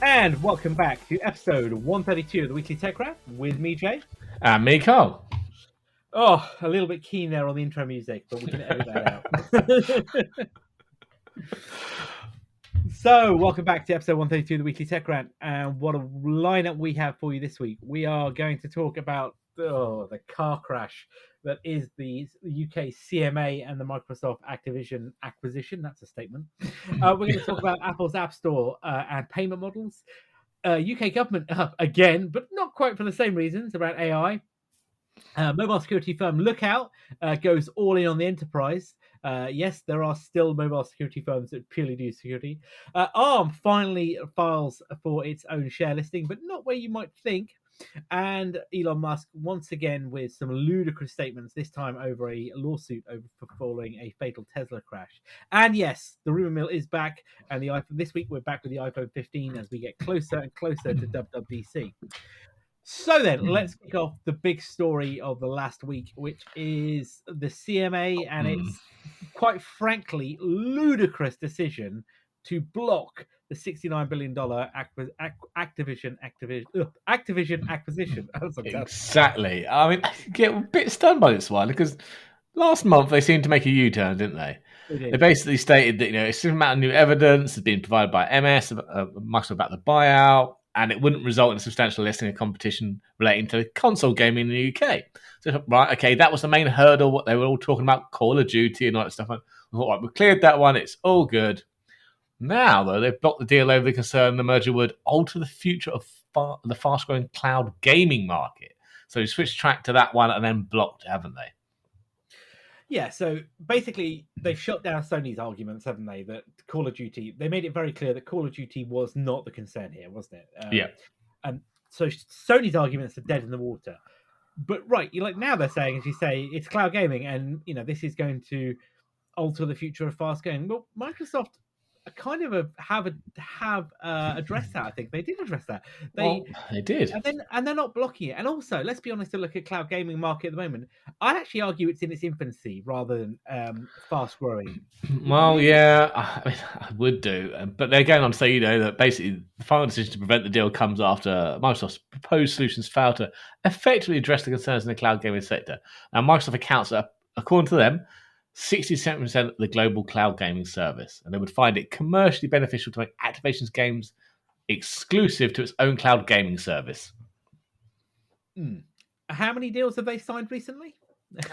And welcome back to episode 132 of the Weekly Tech Wrap with me, Jay. And me, Carl. Oh, a little bit keen there on the intro music, but we can edit that out. So, welcome back to episode 132 of the Weekly Tech Rant. And what a lineup we have for you this week. We are going to talk about the car crash that is the UK CMA and the Microsoft Activision acquisition. That's a statement. We're going to talk about Apple's App Store and payment models. UK government again, but not quite for the same reasons, around AI. Mobile security firm Lookout goes all in on the enterprise. Yes, there are still mobile security firms that purely do security. ARM finally files for its own share listing, but not where you might think. And Elon Musk, once again, with some ludicrous statements, this time over a lawsuit for following a fatal Tesla crash. And yes, the rumor mill is back. And the iPhone this week, we're back with the iPhone 15 as we get closer and closer to WWDC. So then, let's kick off the big story of the last week, which is the CMA and its, quite frankly, ludicrous decision to block the $69 billion Activision acquisition. Exactly. I mean, I get a bit stunned by this one because last month they seemed to make a U-turn, didn't they? They basically stated that a certain amount of new evidence has been provided by Microsoft about the buyout, and it wouldn't result in a substantial lessening of competition relating to console gaming in the UK. So, right, okay, that was the main hurdle. What they were all talking about, Call of Duty and all that stuff. We thought, right, we've cleared that one. It's all good. Now, though, they've blocked the deal over the concern the merger would alter the future of the fast-growing cloud gaming market. So they switched track to that one and then blocked, haven't they? Yeah, so basically they've shut down Sony's arguments, haven't they? That Call of Duty, they made it very clear that Call of Duty was not the concern here, wasn't it? Yeah. And so Sony's arguments are dead in the water. But right, now they're saying, as you say, it's cloud gaming, and this is going to alter the future of fast gaming. Well, Microsoft kind of have addressed that. I think they did address that. They did, and they're not blocking it. And also, let's be honest, to look at cloud gaming market at the moment, I'd actually argue it's in its infancy rather than fast growing. Well, yeah, I would do, but they're going on to say that basically the final decision to prevent the deal comes after Microsoft's proposed solutions fail to effectively address the concerns in the cloud gaming sector. Now, Microsoft accounts that, according to them, 67% of the global cloud gaming service, and they would find it commercially beneficial to make Activision's games exclusive to its own cloud gaming service. How many deals have they signed recently?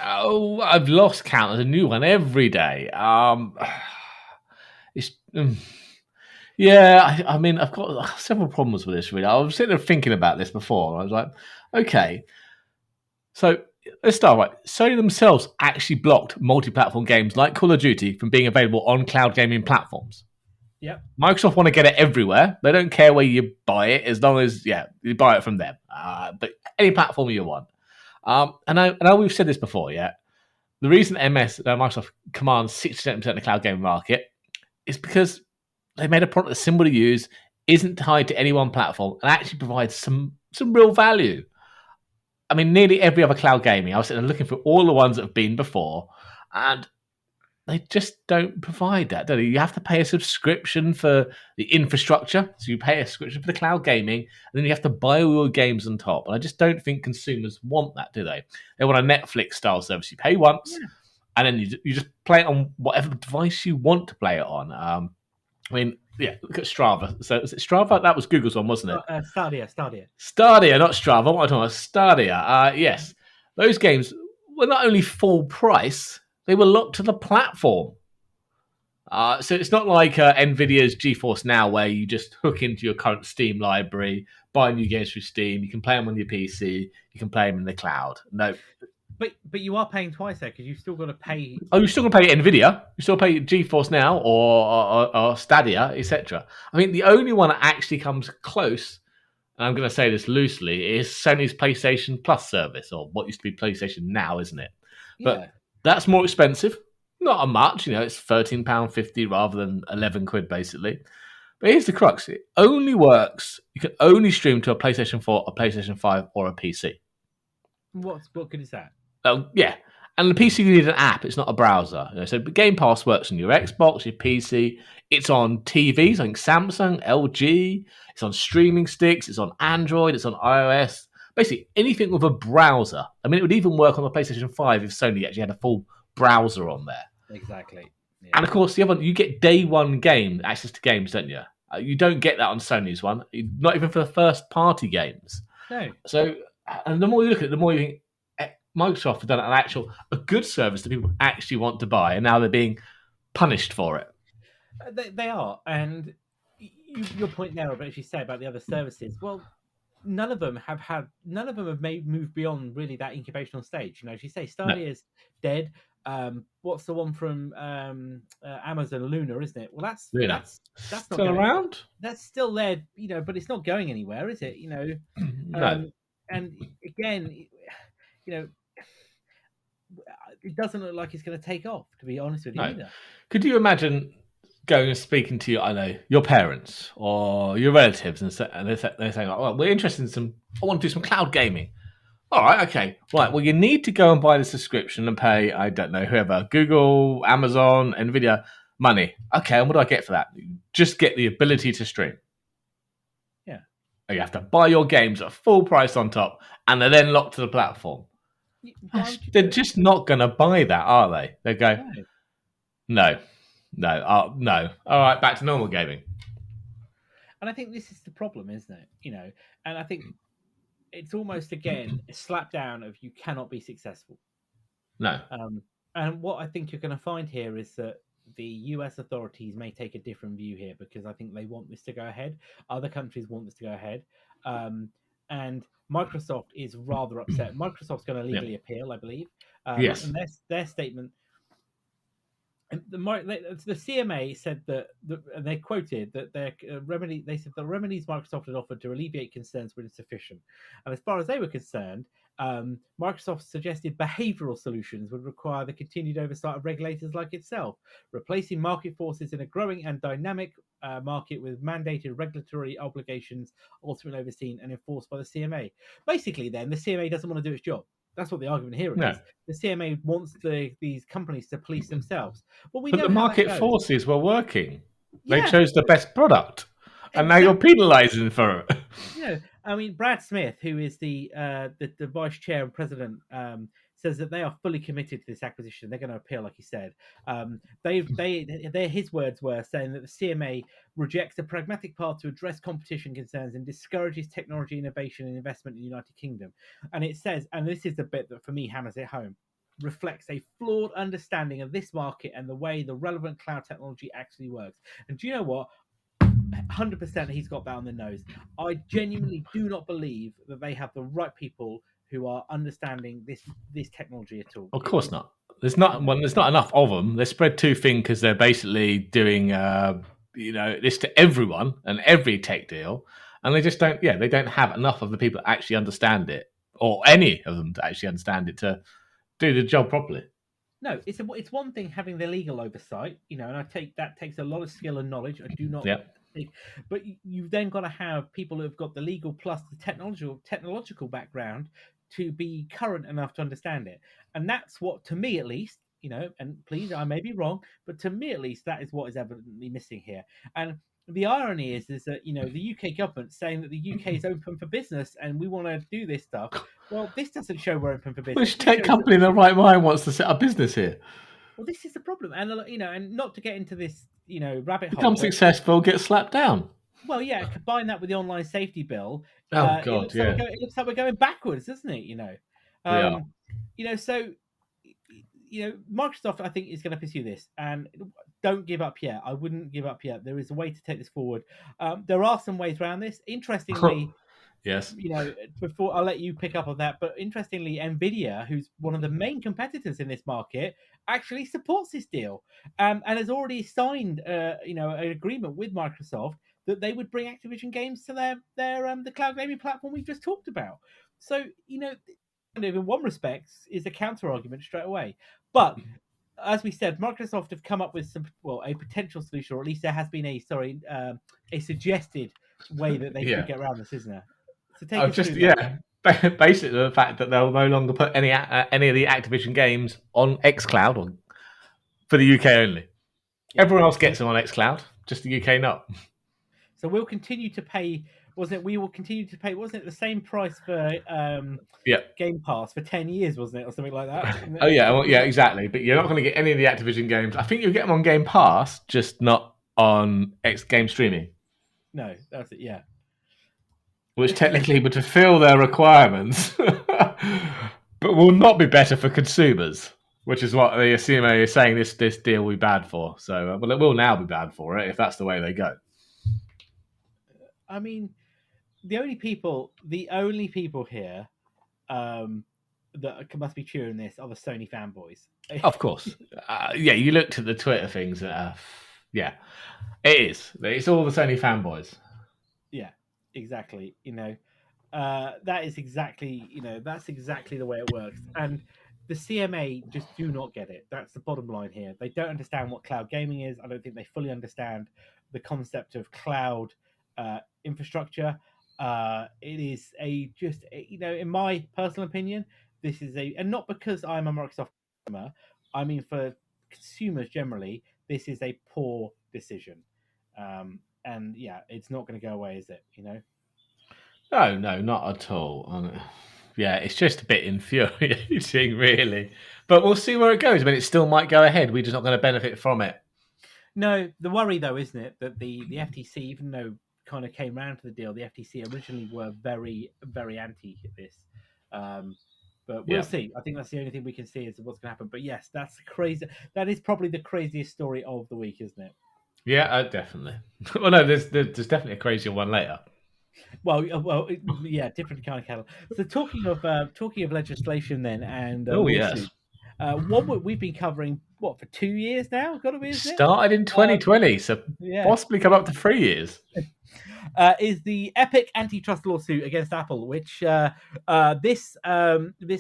Oh, I've lost count. There's a new one every day. Yeah, I mean, I've got several problems with this, really. I was sitting there thinking about this before. I was like, okay, so let's start right. Sony themselves actually blocked multi-platform games like Call of Duty from being available on cloud gaming platforms. Yep. Microsoft want to get it everywhere. They don't care where you buy it, as long as you buy it from them. But any platform you want. And I know we've said this before. Yeah, the reason Microsoft commands 67% of the cloud gaming market is because they made a product that's simple to use, isn't tied to any one platform, and actually provides some real value. I mean, nearly every other cloud gaming, I was sitting there looking for all the ones that have been before, and they just don't provide that, do they? You have to pay a subscription for the infrastructure, so you pay a subscription for the cloud gaming, and then you have to buy all your games on top. And I just don't think consumers want that, do they? They want a Netflix-style service. You pay once, and then you just play it on whatever device you want to play it on. I mean, look at Strava. So is it Strava? That was Google's one, wasn't it? Stadia, not Strava. What am I talking about? Stadia. Yes. Those games were not only full price, they were locked to the platform. So it's not like NVIDIA's GeForce Now, where you just hook into your current Steam library, buy new games through Steam, you can play them on your PC, you can play them in the cloud. No. But you are paying twice there, because you've still got to pay. Oh, you're still going to pay NVIDIA. You still pay GeForce Now or Stadia, etc. I mean, the only one that actually comes close, and I'm going to say this loosely, is Sony's PlayStation Plus service, or what used to be PlayStation Now, isn't it? But that's more expensive. Not much, it's £13.50 rather than £11, basically. But here's the crux: it only works. You can only stream to a PlayStation 4, a PlayStation 5, or a PC. What good is that? Yeah, And the PC, you need an app. It's not a browser. So Game Pass works on your Xbox, your PC. It's on TVs, like Samsung, LG. It's on streaming sticks. It's on Android. It's on iOS. Basically, anything with a browser. I mean, it would even work on the PlayStation 5 if Sony actually had a full browser on there. Exactly. Yeah. And of course, the other you get day one game access to games, don't you? You don't get that on Sony's one, not even for the first party games. No. So, and the more you look at it, the more you think Microsoft have done a good service that people actually want to buy, and now they're being punished for it. They are, and your point there, as you say about the other services. Well, none of them have moved beyond really that incubational stage. As you say, Stadia is dead. What's the one from Amazon, Luna, isn't it? Well, that's not still around. That's still there, but it's not going anywhere, is it? No. And again, it doesn't look like it's going to take off. To be honest with you, either. Could you imagine going and speaking to your parents or your relatives, and they're saying, "Oh, well, we're interested in I want to do some cloud gaming." All right, okay, right. Well, you need to go and buy the subscription and pay, I don't know, whoever, Google, Amazon, Nvidia, money. Okay, and what do I get for that? You just get the ability to stream. Yeah. You have to buy your games at full price on top, and they're then locked to the platform. They're just not going to buy that, are they? They go, no. All right, back to normal gaming. And I think this is the problem, isn't it? And I think it's almost, again, a slap down of you cannot be successful. No. And what I think you're going to find here is that the US authorities may take a different view here, because I think they want this to go ahead. Other countries want this to go ahead. And Microsoft is rather upset. Microsoft's going to legally appeal, I believe. Yes. And their statement... The CMA said that, and they quoted that their remedy. They said the remedies Microsoft had offered to alleviate concerns were insufficient, and as far as they were concerned, Microsoft suggested behavioural solutions would require the continued oversight of regulators like itself, replacing market forces in a growing and dynamic market with mandated regulatory obligations ultimately overseen and enforced by the CMA. Basically, then the CMA doesn't want to do its job. That's what the argument here is. The CMA wants these companies to police themselves. Well, but the market forces were working. They chose the best product, and now you're penalising for it. I mean, Brad Smith, who is the vice chair and president, says that they are fully committed to this acquisition. They're going to appeal, like he said. His words were saying that the CMA rejects a pragmatic path to address competition concerns and discourages technology innovation and investment in the United Kingdom. And it says, and this is the bit that for me hammers it home, reflects a flawed understanding of this market and the way the relevant cloud technology actually works. And do you know what? 100% he's got that on the nose. I genuinely do not believe that they have the right people who are understanding this technology at all. Of course not. There's not enough of them. They're spread too thin because they're basically doing this to everyone and every tech deal, and they just don't. Yeah, they don't have enough of the people that actually understand it, or any of them to actually understand it to do the job properly. No, it's one thing having the legal oversight, and I take that takes a lot of skill and knowledge. I do not. But you've then got to have people who have got the legal plus the technological background to be current enough to understand it. And that's what, to me at least, and please, I may be wrong, but to me at least, that is what is evidently missing here. And the irony is that, the UK government saying that the UK is open for business and we want to do this stuff. Well, this doesn't show we're open for business. Which tech company in their right mind wants to set up business here? Well, this is the problem. And, and not to get into this, rabbit hole. Become successful, get slapped down. Well, yeah, combine that with the online safety bill. Oh, God, it looks like we're going backwards, doesn't it? So, Microsoft, I think, is going to pursue this, and don't give up yet. I wouldn't give up yet. There is a way to take this forward. There are some ways around this. Interestingly, yes. Before I'll let you pick up on that, but interestingly, Nvidia, who's one of the main competitors in this market, actually supports this deal, and has already signed, an agreement with Microsoft that they would bring Activision games to their the cloud gaming platform we've just talked about. So, in one respect, is a counter argument straight away. But as we said, Microsoft have come up with a potential solution, or at least there has been a suggested way that they could get around this, isn't there? So take us through that. basically the fact that they'll no longer put any of the Activision games on xCloud or for the UK only. Yeah. Everyone else gets them on xCloud, just the UK not. So we'll continue to pay. We will continue to pay. Wasn't it the same price for Yeah. Game Pass for 10 years? Wasn't it, or something like that? Oh yeah, well, yeah, exactly. But you're not going to get any of the Activision games. I think you'll get them on Game Pass, just not on X Game Streaming. No, that's it. Yeah. Which technically would fulfill their requirements, but will not be better for consumers. Which is what the CMA is saying this deal will be bad for. So, well, it will now be bad for it if that's the way they go. I mean, the only people here that must be cheering this are the Sony fanboys. Of course, yeah. You looked at the Twitter things. Yeah, it is. It's all the Sony fanboys. Yeah, exactly. That is exactly that's exactly the way it works. And the CMA just do not get it. That's the bottom line here. They don't understand what cloud gaming is. I don't think they fully understand the concept of cloud infrastructure. It is in my personal opinion, this is and not because I'm a Microsoft customer, I mean for consumers generally, this is a poor decision. And yeah, it's not going to go away, is it? No, not at all. Yeah, it's just a bit infuriating, really. But we'll see where it goes. I mean, it still might go ahead. We're just not going to benefit from it. No, the worry though, isn't it, that the FTC, even though kind of came round to the deal, the FTC originally were very, very anti this. But we'll see. I think that's the only thing we can see is what's going to happen. But yes, that's crazy. That is probably the craziest story of the week, isn't it? Yeah, definitely. Well, no, there's definitely a crazier one later. Well, yeah, different kind of cattle. So talking of legislation, then, and yes, what we've been covering for 2 years now? Got to be started in 2020, so possibly come up to 3 years. Is the Epic antitrust lawsuit against Apple, which this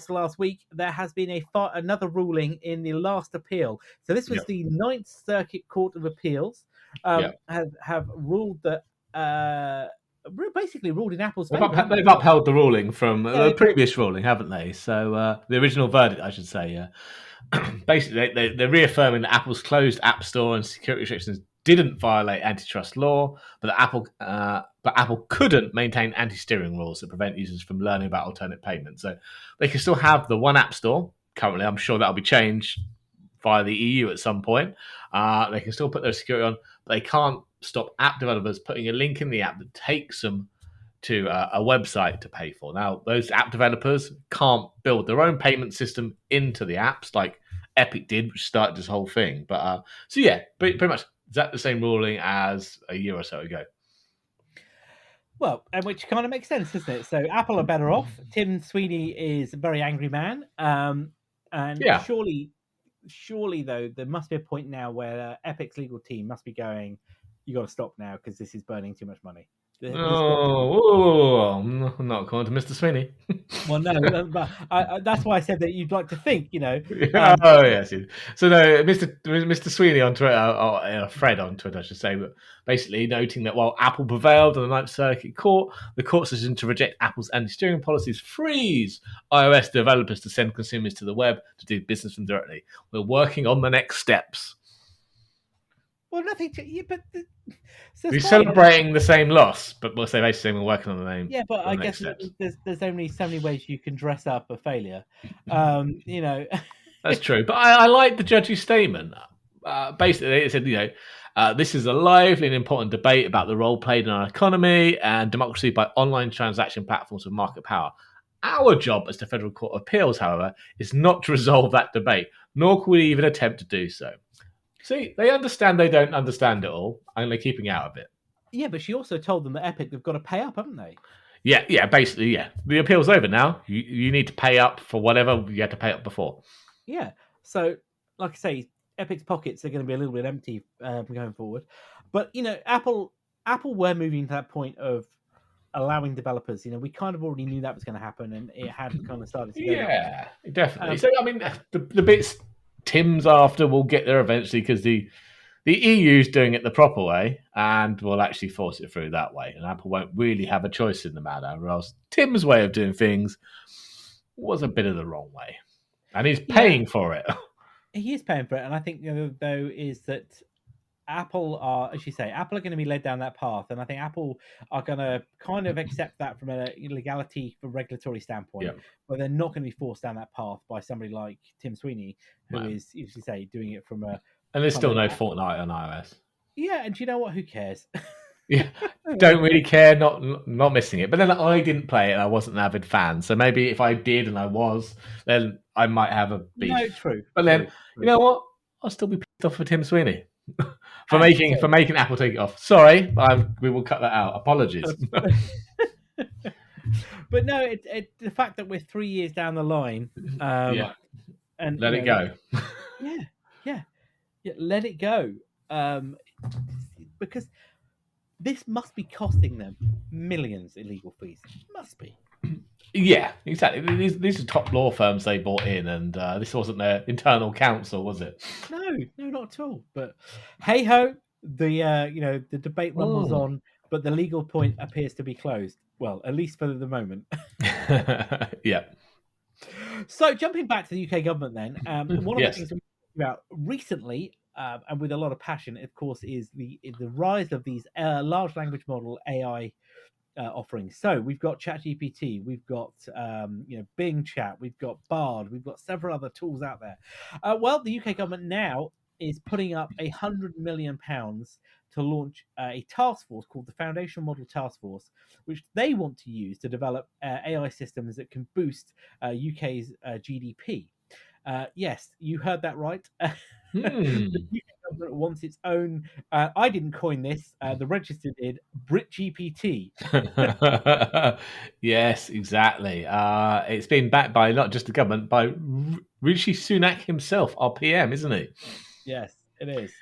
last week there has been another ruling in the last appeal. So this was the Ninth Circuit Court of Appeals have ruled that. Basically ruled in Apple's favor. They've upheld the ruling from the previous ruling, haven't they? So the original verdict, I should say. Basically, they're reaffirming that Apple's closed App Store and security restrictions didn't violate antitrust law, but Apple couldn't maintain anti-steering rules that prevent users from learning about alternate payments. So they can still have the one App Store. Currently, I'm sure that'll be changed via the EU at some point. They can still put their security on, but they can't stop app developers putting a link in the app that takes them to a website to pay for. Now, those app developers can't build their own payment system into the apps like Epic did, which started this whole thing. But so yeah, pretty much is that the same ruling as a year or so ago? Well, and which kind of makes sense, doesn't it? So Apple are better off. Tim Sweeney is a very angry man, and surely though there must be a point now where Epic's legal team must be going, you got to stop now because this is burning too much money. I'm not according to Mr. Sweeney. Well, no, but that's why I said that you'd like to think, yes. So no, Mr. Sweeney on Twitter, or Fred on Twitter, I should say, but basically noting that while Apple prevailed on the Ninth Circuit Court, the court's decision to reject Apple's anti-steering policies frees iOS developers to send consumers to the web to do business with them directly. We're working on the next steps. Well, nothing. But we're celebrating the same loss, but we'll say basically we're working on the name. Yeah, but I guess there's only so many ways you can dress up a failure. That's true. But I like the judge's statement. Basically, it said, this is a lively and important debate about the role played in our economy and democracy by online transaction platforms with market power. Our job as the Federal Court of Appeals, however, is not to resolve that debate, nor can we even attempt to do so. See, they understand they don't understand it all, and they're keeping out of it. Yeah, but she also told them that Epic have got to pay up, haven't they? Yeah, basically, yeah. The appeal's over now. You need to pay up for whatever you had to pay up before. Yeah, so, like I say, Epic's pockets are going to be a little bit empty going forward. But, Apple were moving to that point of allowing developers. We kind of already knew that was going to happen, and it had kind of started to go. Yeah, definitely. So, I mean, the bits Tim's after will get there eventually because the The EU's doing it the proper way and will actually force it through that way, and Apple won't really have a choice in the matter. Whereas Tim's way of doing things was a bit of the wrong way, and he's Yeah, paying for it. he is paying for it, and I think though is that Apple are, as you say, Apple are going to be led down that path, and I think Apple are going to kind of accept that from a legality, from regulatory standpoint, Yeah. but they're not going to be forced down that path by somebody like Tim Sweeney, who No. is, as you say, doing it from a And there's kind still of no Fortnite on iOS. yeah. And do you know what? Who cares? Yeah, don't really care, not missing it. But then I didn't play it, and I wasn't an avid fan. So maybe if I did and I was, then I might have a No, beef. true, But then true, you true. know what? I'll still be pissed off for Tim Sweeney for And making Apple take it off. Sorry, we will cut that out. Apologies. but no, the fact that we're 3 years down the line, Yeah, and let it go. yeah, yeah, yeah, let it go, because this must be costing them millions in legal fees. It must be. Yeah, exactly. These are top law firms they bought in, and this wasn't their internal counsel, was it? No, not at all. But hey ho, the debate rumbles on, but the legal point appears to be closed. Well, at least for the moment. Yeah. So jumping back to the UK government, then one of the Yes. things we talked about recently, and with a lot of passion, of course, is the rise of these large language model AI offerings. So we've got ChatGPT, we've got Bing Chat, we've got Bard, we've got several other tools out there. Well, the UK government now is putting up £100 million to launch a task force called the Foundation Model Task Force, which they want to use to develop AI systems that can boost UK's GDP. Yes, you heard that right. The UK government wants its own. I didn't coin this. The register did. BritGPT. Yes, exactly. It's been backed by not just the government, by Rishi Sunak himself, our PM, isn't he? Yes, it is.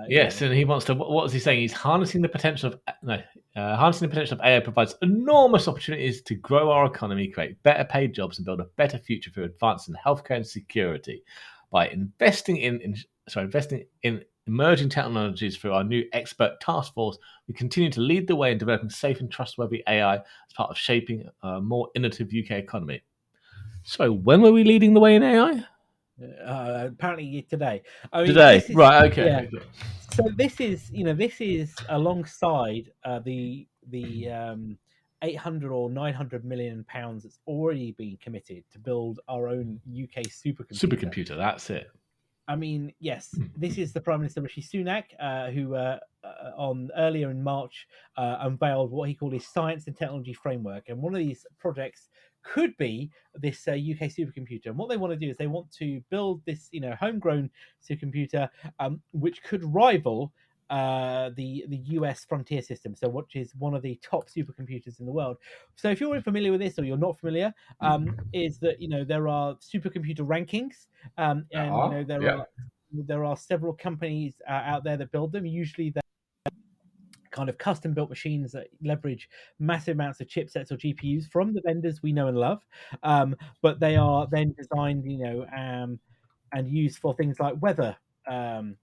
Yes, and he wants to. What was he saying? He's harnessing the potential of harnessing the potential of AI provides enormous opportunities to grow our economy, create better paid jobs, and build a better future through advances in healthcare and security. By investing in emerging technologies through our new expert task force, we continue to lead the way in developing safe and trustworthy AI as part of shaping a more innovative UK economy. So, when were we leading the way in AI? Apparently today. I mean, Today, this is right? Okay. yeah. So this is alongside the 800 or 900 million pounds that's already been committed to build our own UK supercomputer. Supercomputer. That's it. I mean, yes, this is the Prime Minister Rishi Sunak, who on earlier in March unveiled what he called his science and technology framework, and one of these projects could be this UK supercomputer. And what they want to do is they want to build this, homegrown supercomputer, which could rival the US Frontier system, so which is one of the top supercomputers in the world. So if you're familiar with this or you're not familiar, is that there are supercomputer rankings, and there are several companies out there that build them. Usually they're kind of custom built machines that leverage massive amounts of chipsets or GPUs from the vendors we know and love, but they are then designed, and used for things like weather things.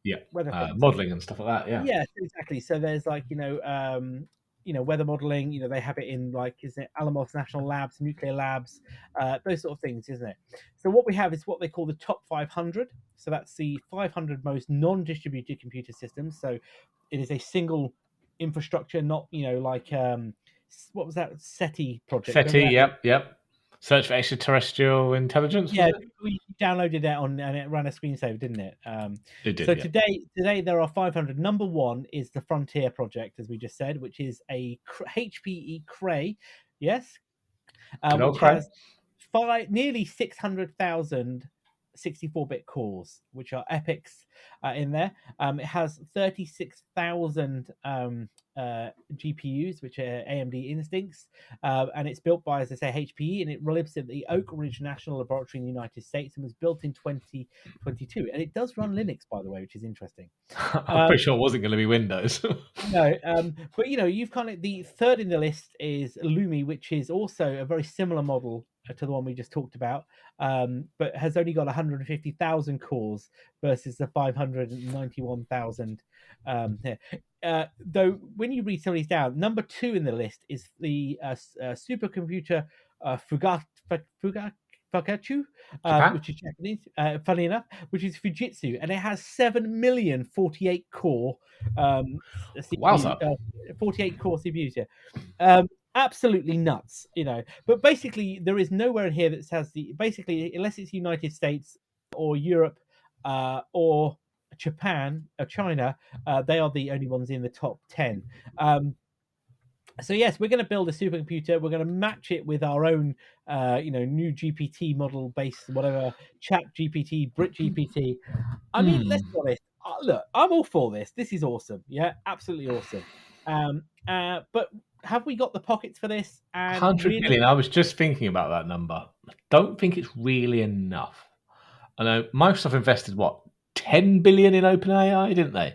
Modeling and stuff like that. Yeah. Yes, exactly. So there's weather modeling. They have it in is it Alamos National Labs, nuclear labs, those sort of things, isn't it? So what we have is what they call the top 500. So that's the 500 most non-distributed computer systems. So it is a single infrastructure, not what was that SETI project? SETI. Yep. Search for extraterrestrial intelligence. Yeah, we downloaded that and it ran a screensaver, didn't it? It did. So Yeah. today there are 500. Number one is the Frontier project, as we just said, which is a HPE Cray, yes, which has nearly 600,000 64-bit cores, which are epics in there. It has 36,000 GPUs, which are AMD Instincts, and it's built by, as I say, HPE, and it lives at the Oak Ridge National Laboratory in the United States and was built in 2022. And it does run Linux, by the way, which is interesting. I'm pretty sure it wasn't going to be Windows. No, but you've kind of, the third in the list is Lumi, which is also a very similar model to the one we just talked about, but has only got 150,000 cores versus the 591,000 here. Though when you read some of these down, number 2 in the list is the supercomputer Fukatsu, Japan? which is Japanese, funny enough, which is Fujitsu, and it has 7,000,000 48 core CPU, Wowza. 48 core CPUs. Yeah, absolutely nuts, But basically, there is nowhere in here that has basically, unless it's United States or Europe or Japan or China, they are the only ones in the top 10. So yes, we're going to build a supercomputer. We're going to match it with our own, new GPT model based whatever Chat GPT, Brit GPT. I mean, let's be honest. Look, I'm all for this. This is awesome. Yeah, absolutely awesome. But have we got the pockets for this? And 100 really, million. I was just thinking about that number. I don't think it's really enough. I know Microsoft invested, 10 billion in OpenAI, didn't they?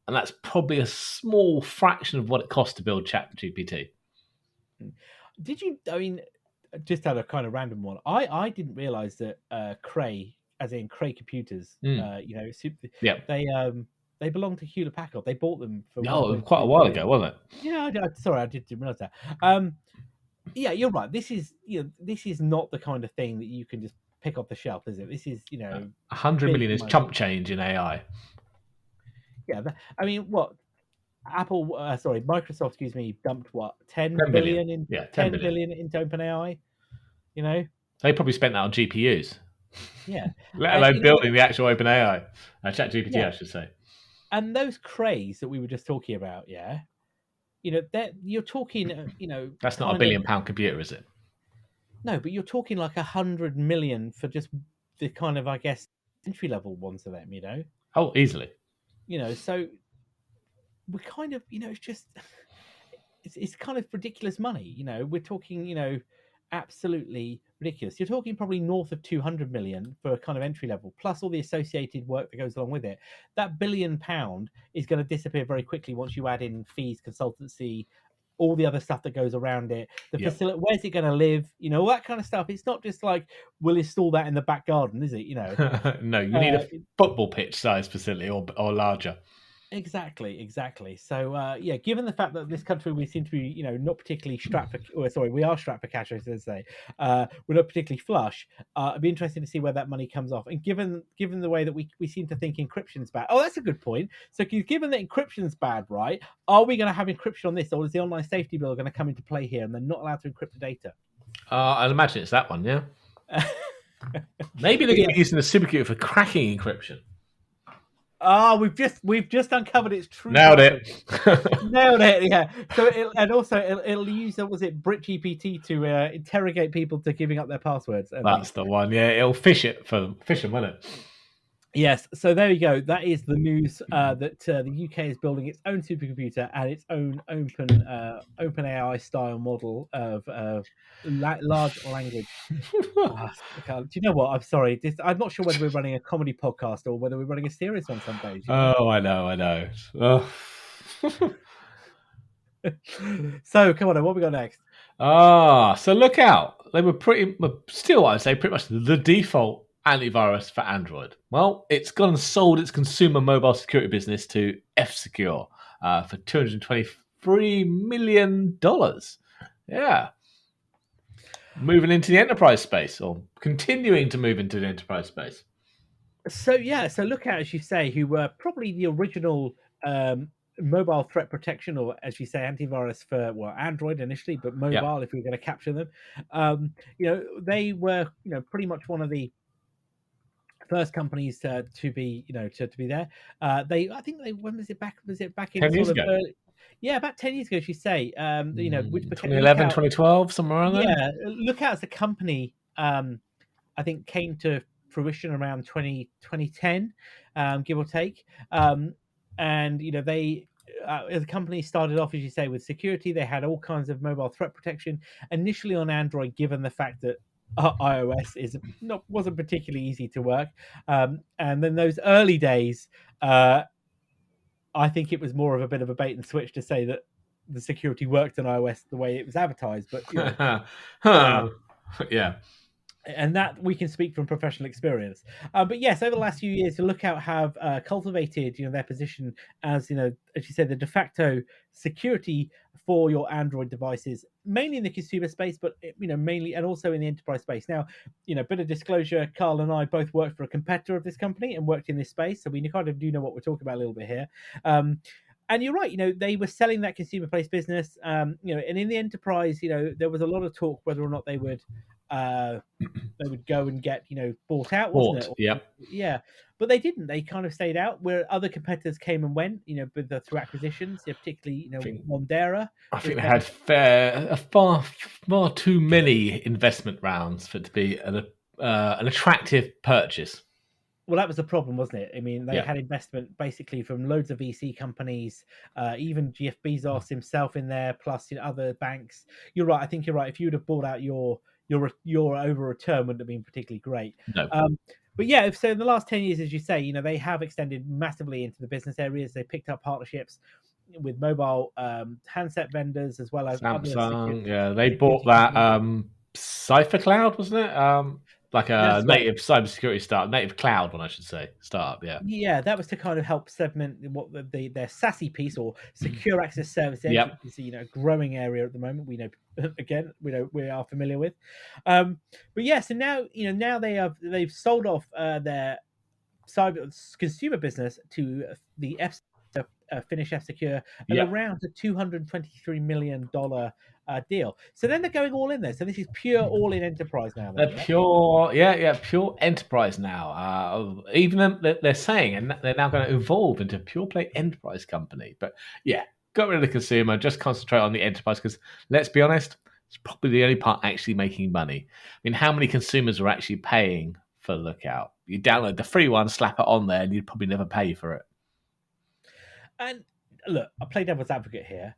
And that's probably a small fraction of what it costs to build ChatGPT. did you? I mean, just had a kind of random one. I didn't realize that Cray, as in Cray Computers, Yeah. they belong to Hewlett Packard. They bought them for Quite a while ago, wasn't it? Yeah, sorry, I didn't realize that. Yeah, you're right. This is not the kind of thing that you can just pick off the shelf, is it? This is 100 big million is money. chump change in AI. Yeah, I mean, what Microsoft, dumped what 10 10 billion billion. in Yeah, 10 10 billion. billion into OpenAI. They probably spent that on GPUs, Yeah, let and alone building the actual OpenAI. ChatGPT, yeah, I should say. and those Crays that we were just talking about, yeah, that you're talking, That's not a £1 billion computer, is it? No, but you're talking like 100 million for just the kind of, I guess, entry level ones of them. Oh, easily. So we're kind of, it's just, it's kind of ridiculous money. We're talking, absolutely ridiculous. You're talking probably north of 200 million for a kind of entry level, plus all the associated work that goes along with it. That £1 billion is going to disappear very quickly once you add in fees, consultancy, all the other stuff that goes around it, the facility, where's it going to live, all that kind of stuff. It's not just like we'll install that in the back garden, is it? No, you need a football pitch size facility or larger. Exactly. So yeah, given the fact that this country, we seem to be, not particularly strapped for, we are strapped for cash, I should say. We're not particularly flush. It'd be interesting to see where that money comes off. And given the way that we seem to think encryption's bad. Oh, that's a good point. So given that encryption's bad, right? Are we going to have encryption on this, or is the online safety bill going to come into play here and they're not allowed to encrypt the data? I'd imagine it's that one, yeah. Maybe they're going to be using the supercomputer for cracking encryption. We've just uncovered its true. Nailed it. Yeah. So it'll use, was it Brit GPT to interrogate people to giving up their passwords. That's the one. Yeah, it'll fish them, won't it? Yes. So there you go. That is the news that the UK is building its own supercomputer and its own open AI style model of large language. Do you know what? I'm sorry. I'm not sure whether we're running a comedy podcast or whether we're running a serious one some days. Oh, I know. Oh. So come on, what have we got next? So look out. They were still, I'd say, pretty much the default antivirus for Android. Well, it's gone and sold its consumer mobile security business to F-Secure for $223 million. Yeah. Moving into the enterprise space, or continuing to move into the enterprise space. So look out, as you say, who were probably the original mobile threat protection, or as you say, antivirus for Android initially, but mobile if we we're going to capture them. They were pretty much one of the first companies to be to be there. When was it back? Was it back in 10 years ago? About 10 years ago, as you say. Which 2011, 2012, somewhere around there. Yeah, Lookout as a company, I think came to fruition around 2010, give or take. And they, as a company, started off, as you say, with security. They had all kinds of mobile threat protection initially on Android, given the fact that iOS wasn't particularly easy to work. And then those early days, I think it was more of a bit of a bait and switch to say that the security worked on iOS the way it was advertised. But Yeah. And that we can speak from professional experience. But yes, over the last few years, the Lookout have cultivated, their position as, as you said, the de facto security for your Android devices, mainly in the consumer space, but mainly and also in the enterprise space. Now, bit of disclosure: Carl and I both worked for a competitor of this company and worked in this space, so we kind of do know what we're talking about a little bit here. And you're right, they were selling that consumer-based business, and in the enterprise, there was a lot of talk whether or not they would go and get bought out, wasn't it? Bought. Yep. Yeah, but they didn't. They kind of stayed out where other competitors came and went. Through acquisitions, particularly Mondera. I think they had far too many investment rounds for it to be an attractive purchase. Well, that was the problem, wasn't it? I mean, they Yeah. had investment basically from loads of VC companies, even Jeff Bezos himself in there, plus other banks. You're right. I think you're right. If you would have bought out your over return, wouldn't have been particularly great. No. But yeah, so in the last 10 years, as you say, they have extended massively into the business areas. They picked up partnerships with mobile handset vendors as well as Samsung. Yeah, they bought that Cipher Cloud, wasn't it? Like a native cybersecurity startup, native cloud one, I should say, startup. Yeah. Yeah, that was to kind of help segment what their SASE piece or secure access service edge, which is a growing area at the moment. We know we are familiar with. But yeah, so now they've sold off their cyber consumer business to the Finnish F-Secure at around a $223 million deal. So then they're going all in there. So this is pure all-in enterprise now. They're pure enterprise now. Even they're saying, and they're now going to evolve into a pure play enterprise company. But yeah, got rid of the consumer, just concentrate on the enterprise, because let's be honest, it's probably the only part actually making money. I mean, how many consumers are actually paying for Lookout? You download the free one, slap it on there, and you'd probably never pay for it. And look, I play devil's advocate here.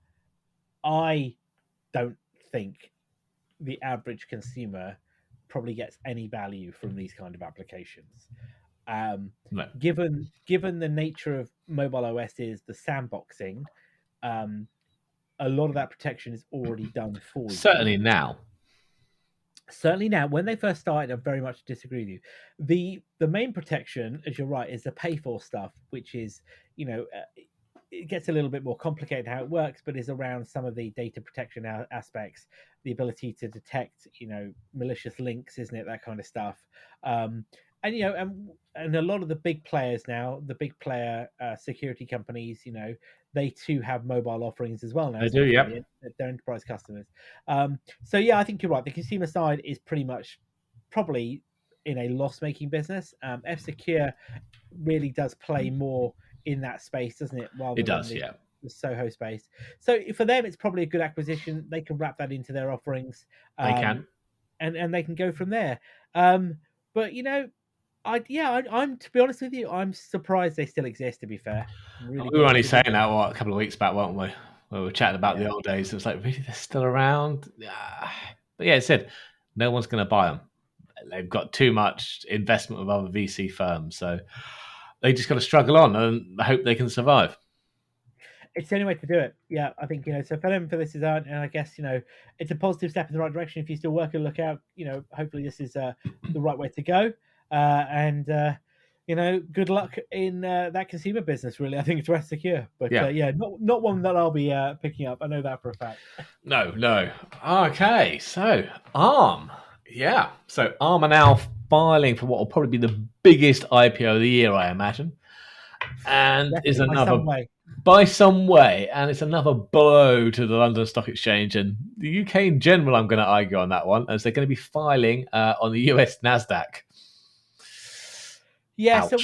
I don't think the average consumer probably gets any value from these kind of applications. No. Given the nature of mobile OSs, the sandboxing, a lot of that protection is already done for you. Certainly now. When they first started, I very much disagree with you. The main protection, as you're right, is the pay for stuff, which is it gets a little bit more complicated how it works, but is around some of the data protection aspects, the ability to detect malicious links, isn't it, that kind of stuff. And a lot of the big players now, the big player security companies, they too have mobile offerings as well now. They do, yeah. Their enterprise customers. So yeah, I think you're right. The consumer side is pretty much probably in a loss-making business. F-Secure really does play more in that space, doesn't it? It does, yeah. The Soho space. So for them, it's probably a good acquisition. They can wrap that into their offerings. They can, and they can go from there. But I'm to be honest with you, I'm surprised they still exist. To be fair, we were only saying that a couple of weeks back, weren't we? We were chatting about the old days. It was like, really, they're still around. But yeah, it said no one's going to buy them. They've got too much investment with other VC firms, so they just got to struggle on and hope they can survive. It's the only way to do it. Yeah, I think, so for them, for this is out, and I guess, it's a positive step in the right direction. If you still work and look out, hopefully this is the right way to go. And good luck in that consumer business, really. I think it's worth secure. But not one that I'll be picking up. I know that for a fact. No. Okay, so ARM. Yeah, so ARM are now filing for what will probably be the biggest IPO of the year, I imagine. And definitely, is another by some way, and it's another blow to the London Stock Exchange and the UK in general. I'm going to argue on that one, as they're going to be filing on the US NASDAQ. Yeah, ouch. So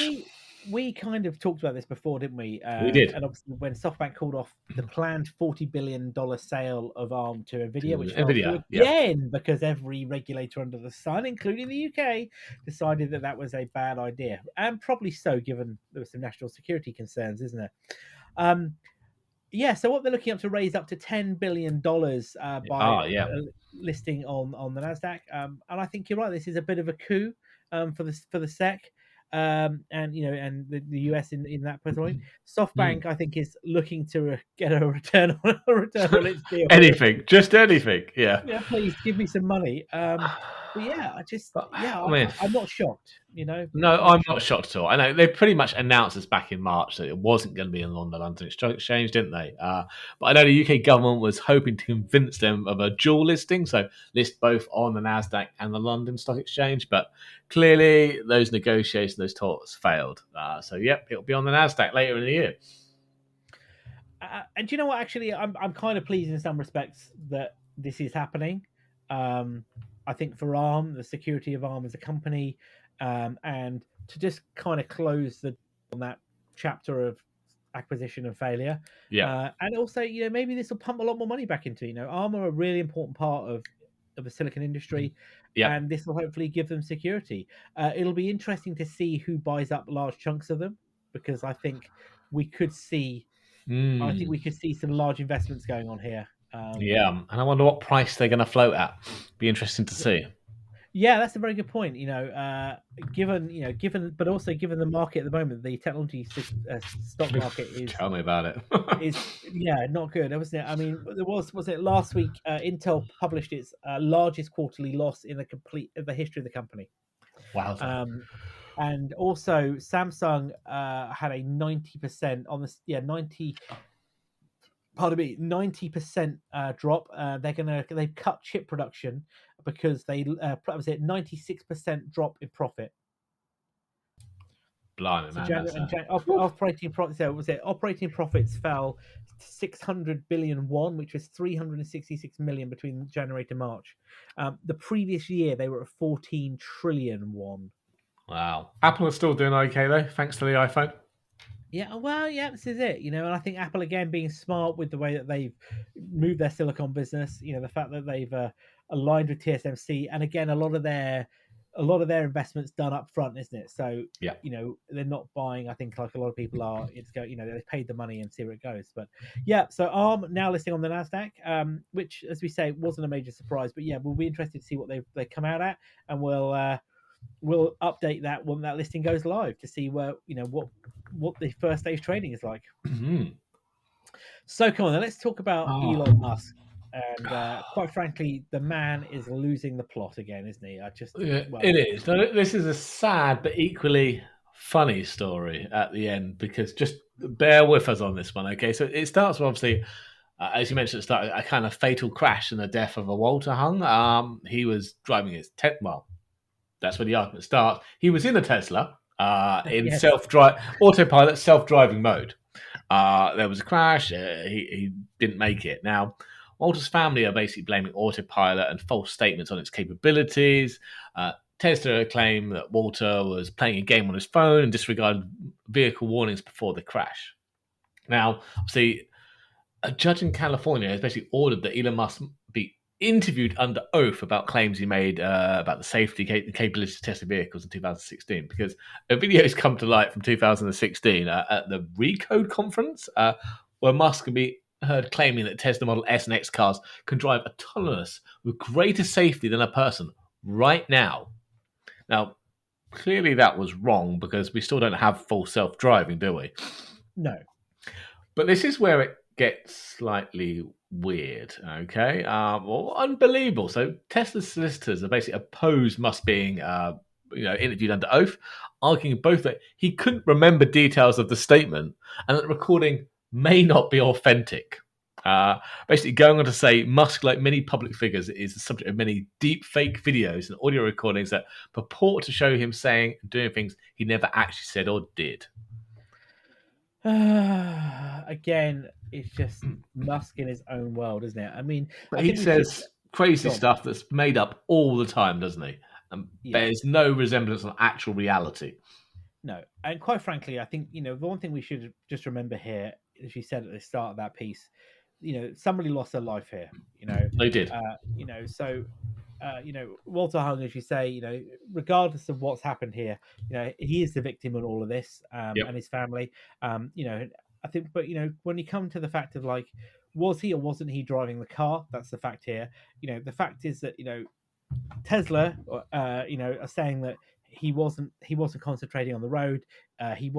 we kind of talked about this before, didn't we? We did. And obviously, when SoftBank called off the planned $40 billion sale of ARM to NVIDIA, which fell through again because every regulator under the sun, including the UK, decided that was a bad idea, and probably so, given there were some national security concerns, isn't it? So what they're looking up to raise up to $10 billion by listing on the NASDAQ. And I think you're right. This is a bit of a coup for the SEC. And the US in that point. SoftBank, I think, is looking to get a return on its deal. Anything, just anything. Yeah. Yeah, please give me some money. But yeah, But yeah, I mean, I'm not shocked. no, I'm not I'm not shocked. shocked at all. I know they pretty much announced this back in March that it wasn't going to be on the London Stock Exchange, didn't they? But I know the UK government was hoping to convince them of a dual listing, so list both on the Nasdaq and the London Stock Exchange. But clearly, those negotiations, those talks failed. So yep, it'll be on the Nasdaq later in the year. And do you know what? Actually, I'm kind of pleased in some respects that this is happening. Um, I think for Arm, the security of Arm as a company, and to just kind of close the on that chapter of acquisition and failure, Yeah, and also maybe this will pump a lot more money back into Arm are a really important part of the silicon industry, yeah. and this will hopefully give them security. It'll be interesting to see who buys up large chunks of them because we could see I think Mm. we could see some large investments going on here. Yeah, and I wonder what price they're going to float at. Be interesting to see. Yeah, that's a very good point. But also given the market at the moment, the technology stock market Tell me about it. is yeah not good, wasn't it? I mean, there was it last week? Intel published its largest quarterly loss in the history of the company. Wowza. Um, and also Samsung had a 90% on this, 90% drop. They've cut chip production because was it 96% drop in profit. Blimey, So man, January that's and operating profits. So was it operating profits fell 600 billion won, which was 366 million between January to March. The previous year they were at 14 trillion won. wow. Apple is still doing okay though, thanks to the iPhone. Yeah, well, yeah, this is it, and I think Apple again being smart with the way that they've moved their silicon business, the fact that they've aligned with TSMC, and again, a lot of their investments done up front, isn't it? So, Yeah. they're not buying. I think like a lot of people are. It's go, they've paid the money and see where it goes. But yeah, so Arm now listing on the Nasdaq, which, as we say, wasn't a major surprise. But yeah, we'll be interested to see what they come out at, and we'll update that when that listing goes live to see where what the first stage trading is like. Mhm. So come on, then let's talk about Oh, Elon Musk. And quite frankly, the man is losing the plot again, isn't he? yeah, Well, it is. Now, this is a sad but equally funny story at the end because just bear with us on this one, okay? So it starts with obviously, as you mentioned at the start, a kind of fatal crash and the death of a Walter Hung. He was driving his well, that's where the argument starts. He was in a Tesla in yes, autopilot self-driving mode. There was a crash. He didn't make it. Now, Walter's family are basically blaming autopilot and false statements on its capabilities. Tesla claim that Walter was playing a game on his phone and disregarded vehicle warnings before the crash. Now, obviously, a judge in California has basically ordered that Elon Musk be interviewed under oath about claims he made about the safety and capability of Tesla vehicles in 2016, because a video has come to light from 2016 at the Recode conference where Musk can be heard claiming that Tesla Model S and X cars can drive autonomous with greater safety than a person right now. Now, clearly that was wrong because we still don't have full self-driving, do we? no, But this is where it gets slightly weird, okay? Or unbelievable. So Tesla's solicitors are basically opposed Musk being, interviewed under oath, arguing both that he couldn't remember details of the statement and that the recording may not be authentic. Basically, going on to say Musk, like many public figures, is the subject of many deep fake videos and audio recordings that purport to show him saying and doing things he never actually said or did. again, it's just Musk in his own world, isn't it? I mean, But I he think we should says crazy go on. stuff that's made up all the time, doesn't he? And Yeah, bears no resemblance on actual reality. no, and quite frankly, I think the one thing we should just remember here, as you said at the start of that piece, somebody lost their life here. They did. So Walter Hung, as you say, regardless of what's happened here, he is the victim in all of this, Yep. and his family. I think, but when you come to the fact of like, was he or wasn't he driving the car? That's the fact here. The fact is that Tesla, are saying that he wasn't concentrating on the road. He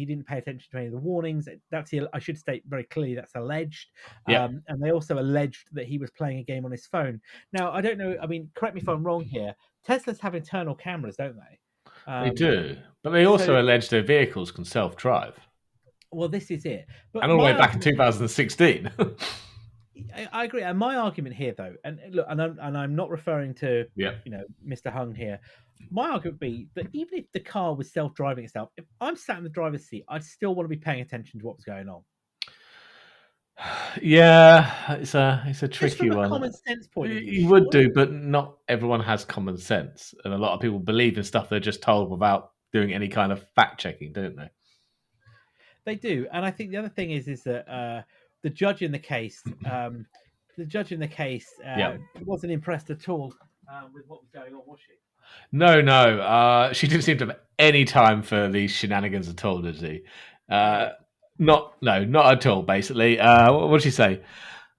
didn't pay attention to any of the warnings. I should state very clearly that's alleged. Yeah, And they also alleged that he was playing a game on his phone. Now, I don't know. I mean, correct me if I'm wrong here. Teslas have internal cameras, don't they? they do. But they So, also allege their vehicles can self-drive. well, this is it. But And all the my way back in argument, 2016. I agree. And my argument here, though, and look, and I'm not referring to Yeah. Mr. Hung here. My argument would be that even if the car was self-driving itself, if I'm sat in the driver's seat, I'd still want to be paying attention to what was going on. Yeah, it's a Just tricky from a one. common sense point of view. You would do, but not everyone has common sense, and a lot of people believe in stuff they're just told without doing any kind of fact checking, don't they? They do, and I think the other thing is that the judge in the case, Yeah. wasn't impressed at all with what was going on, was she? No. She didn't seem to have any time for these shenanigans at all, did she? Not at all. Basically, what did she say?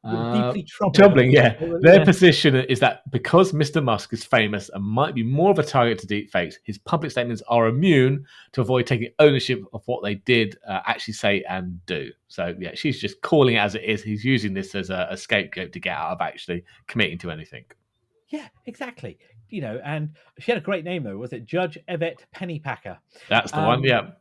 Deeply Troubling, yeah. Their Yeah. position is that because Mr. Musk is famous and might be more of a target to deepfakes, his public statements are immune to avoid taking ownership of what they did actually say and do. So, yeah, she's just calling it as it is. He's using this as a scapegoat to get out of actually committing to anything. Yeah, exactly. And she had a great name though. Was it Judge Yvette Pennypacker? That's the one, yeah.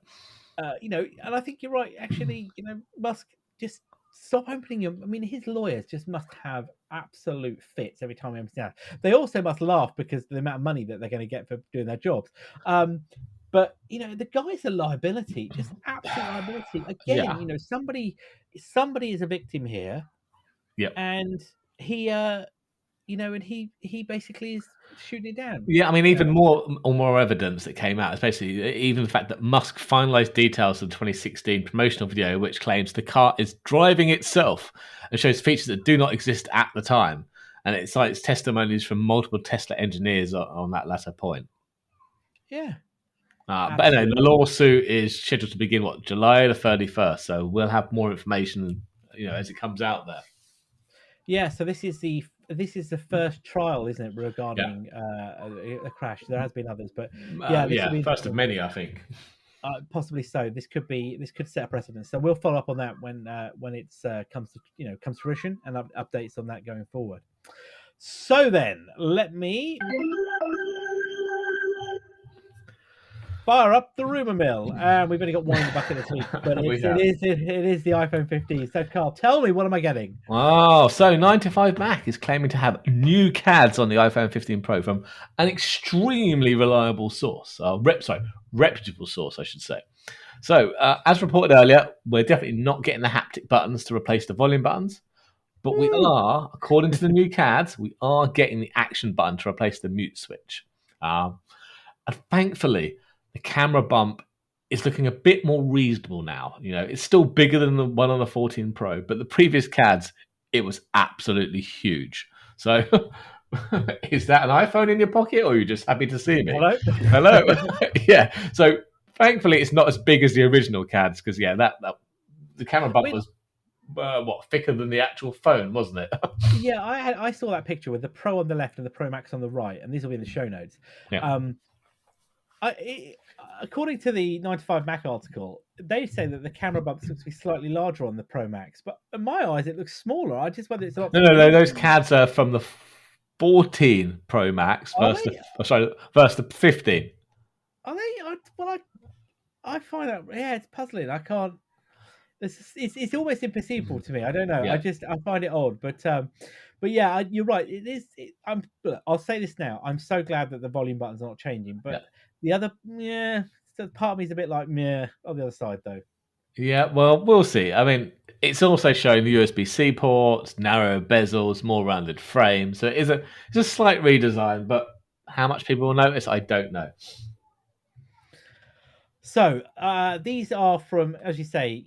And I think you're right. Actually, Musk, just stop opening your. I mean, his lawyers just must have absolute fits every time he opens down. They also must laugh because of the amount of money that they're going to get for doing their jobs. But the guy's a liability, just absolute liability. Again, Yeah. somebody is a victim here, Yep. and he, and he basically is shooting it down. Yeah, I mean, even more evidence that came out, especially even the fact that Musk finalized details of the 2016 promotional video, which claims the car is driving itself and shows features that do not exist at the time. And it cites testimonies from multiple Tesla engineers on that latter point. Yeah. But anyway, the lawsuit is scheduled to begin, July the 31st. So we'll have more information, as it comes out there. Yeah, so this is the first trial, isn't it, regarding a crash? There has been others, but first of many, I think. Possibly so. This could set a precedent. So we'll follow up on that when it's comes to fruition, and updates on that going forward. So then, let me fire up the rumor mill. And we've only got one in the bucket this week, but it is the iPhone 15. So, Carl, tell me, what am I getting? Oh, so 9to5Mac is claiming to have new CADs on the iPhone 15 Pro from an extremely reliable source. Reputable source, I should say. So, as reported earlier, we're definitely not getting the haptic buttons to replace the volume buttons, but we are, according to the new CADs, we are getting the action button to replace the mute switch. And thankfully, the camera bump is looking a bit more reasonable now. It's still bigger than the one on the 14 Pro, but the previous CADs, it was absolutely huge. So, is that an iPhone in your pocket, or are you just happy to see me? Hello. Yeah. So, thankfully, it's not as big as the original CADs because, that the camera bump was thicker than the actual phone, wasn't it? Yeah, I saw that picture with the Pro on the left and the Pro Max on the right, and these will be in the show notes. Yeah. According to the 9to5Mac article, they say that the camera bump looks to be slightly larger on the Pro Max, but in my eyes, it looks smaller. I just whether it's no. Those CADs are from the 14 Pro Max versus the 15. Are they? I find that it's puzzling. I can't. It's almost imperceivable to me. I don't know. Yeah. I find it odd, but yeah, you're right. It is. I'll say this now. I'm so glad that the volume buttons are not changing, but the other, part of me is a bit like meh on the other side though. Yeah, well, we'll see. I mean, it's also showing the USB-C ports, narrow bezels, more rounded frame. So it's a slight redesign, but how much people will notice, I don't know. So these are from, as you say,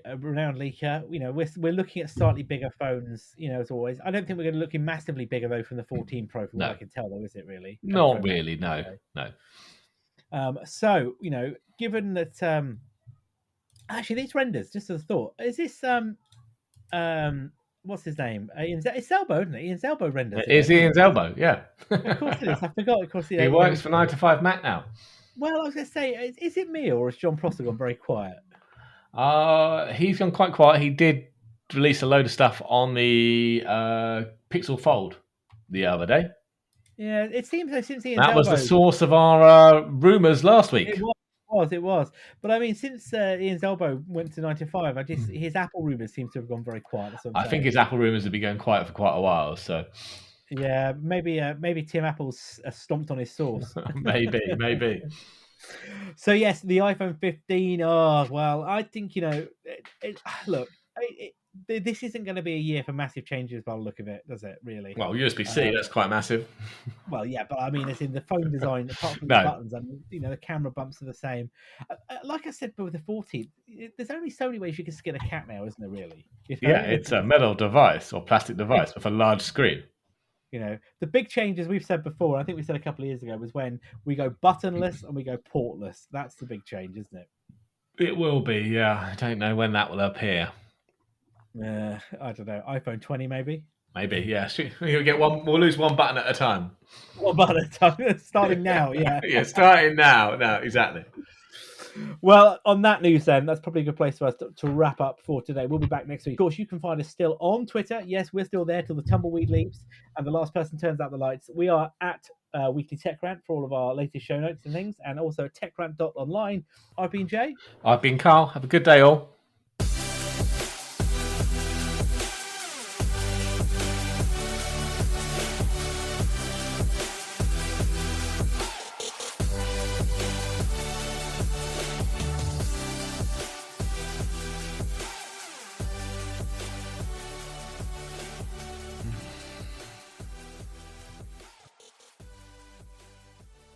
a renowned leaker. We're looking at slightly bigger phones, as always. I don't think we're going to look massively bigger though from the 14 Pro, from what I can tell, though, is it really? Not really, no. So given that, actually, these renders, just as a thought, is this what's his name? It's Zelbo, isn't it? Ian Zelbo renders It is again. Ian's elbow, yeah. Of course it is. I forgot. Of course, He works for 9 to 5 Mac now. Well, I was going to say, is it me or is John Prosser gone very quiet? He's gone quite quiet. He did release a load of stuff on the Pixel Fold the other day. Yeah, it seems since Ian That Zelbo, was the source of our rumours last week. It was. But I mean, since Ian's elbow went to 95, his Apple rumours seem to have gone very quiet. I think his Apple rumours have been going quiet for quite a while. So yeah, maybe Tim Apple's stomped on his source. maybe. So yes, the iPhone 15. Oh well, I think look, this isn't going to be a year for massive changes by the look of it, does it? Really? Well, USB-C, that's quite massive. Well, yeah, but I mean, it's in the phone design, apart from the buttons, and the camera bumps are the same. Like I said, but with the 14, there's only so many ways you can skin a cat now, isn't there? Really? Yeah, it's a metal device or plastic device with a large screen. The big changes we've said before, I think we said a couple of years ago, was when we go buttonless and we go portless. That's the big change, isn't it? It will be, yeah. I don't know when that will appear. I don't know. iPhone 20, maybe. Maybe, yeah. We'll get one. We'll lose one button at a time. One button at a time, starting now. Yeah. Yeah, starting now. No, exactly. Well, on that news, then, that's probably a good place for us to wrap up for today. We'll be back next week. Of course, you can find us still on Twitter. Yes, we're still there till the tumbleweed leaps and the last person turns out the lights. We are at Weekly Tech Rant for all of our latest show notes and things, and also techrant.online. I've been Jay. I've been Carl. Have a good day, all.